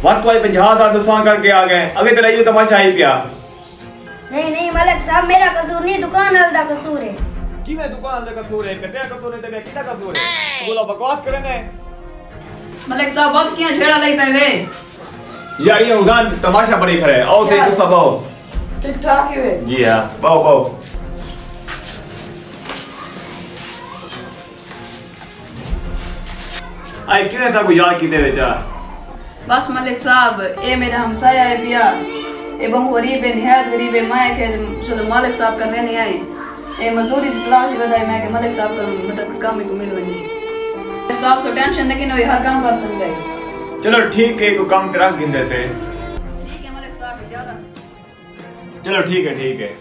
वक्त वाले 50,000 नुकसान करके आ गए, अगे तेरा ये तमाशा ही पिया। नहीं मलिक साहब, मेरा कसूर नहीं, दुकान वाले का कसूर है। की मैं दुकान वाले का कसूर है, तेरा कसूर है, तेरा कितना कसूर है? बोला बकवास करे ने। मलिक साहब बहुत किया झेड़ा लई पे वे यार ये उजान तमाशा पड़ी खड़े, आओ से गुस्सा पाओ। ठीक ठाक ही वे जी हां, पाओ आई क्यों ऐसा को याद कीते बेचा? बस मलिक साहब ए मेरा हमसाया है पिया एवं गरीब है, निहायत गरीब है। मैं के चलो मलिक साहब करने नहीं आई ए मजदूरी की तलाश बताई मैं के मलिक साहब कर मतलब काम को मिल बनी साहब सो टेंशन नहीं होई, हर काम कर सकते। चलो ठीक है, को काम तेरा गिंदे से ठीक है मलिक साहब इजाजत। चलो ठीक है ठीक है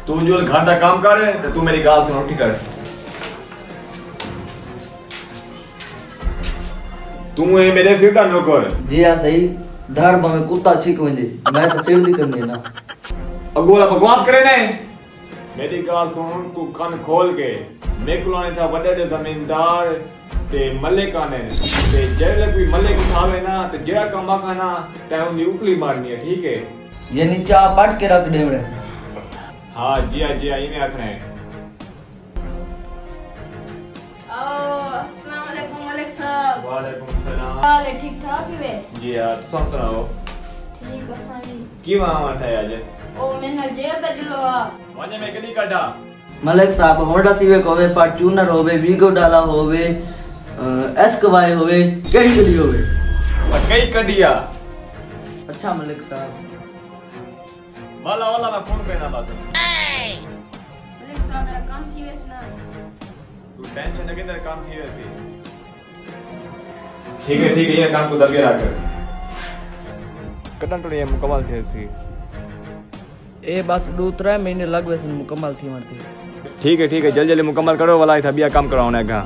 तू जो घर का काम कर तो तू मेरी गाल सुन, ठीक है? तू है मेरे सिर का नौकर। जी हाँ सही, धड़ में कुत्ता छीक वंजे, मैं तो सिर दी करनी है ना। अगोला बकवास करे ने। मेरी गाल सुन, तू कान खोल के मेकुलाने था बड़े जमींदार ते मलिक आने ते जेले कोई मलिक उठावे ना ते जेड़ा काम खाना ते उन्हें उपली मारनी है, ठीक है? ये नीचा पट के रख दे बड़े। हाँ जी इन्हें आखना है। अस्सलाम वालेकुम मलिक साहब। वालेकुम सलाम। हाल है ठीक ठाक ही वे? जी हाँ, तुम सुनाओ ठीक असानी की मामा था आज? ओ मैंने जेल दा दिलवा वाने में कदी काटा। मलिक साहब होंडा सिविक होवे, फॉर्च्यूनर होवे, वीगो डाला होवे, एस्क्वाई होवे, कई गली होवे। कई कडिया। अच्छा मलिक साहब वाला मैं फोन करना बस। मलिक साहब मेरा काम थी वैसे ना। तू टेंशन न ले, तेरा काम थी वैसे। ठीक है ये काम को दबिया रख। कटन तो ये मुकम्मल थे सी। ए बस 2-3 महीने लग वैसे मुकम्मल थी मरती। ठीक है जल्दी मुकम्मल करो, वाला था बिया काम कराओ ना का।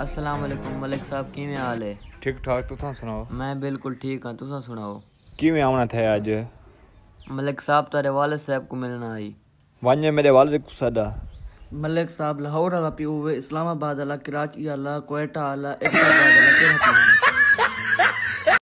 अस्सलाम वालेकुम मलिक साहब, किवें हाल है? ठीक ठाक, तू सुनाओ? मैं बिल्कुल ठीक हां, तुसा सुनाओ? किवें आना था आज? मलिक साहब तारे वालिद साहब को मिलना आई। वाने मेरे वालिद को सदा। मलिक साहब लाहौर वाला पी हुए, इस्लामाबाद वाला, कराची वाला, क्वेटा वाला, इस्लामाबाद वाला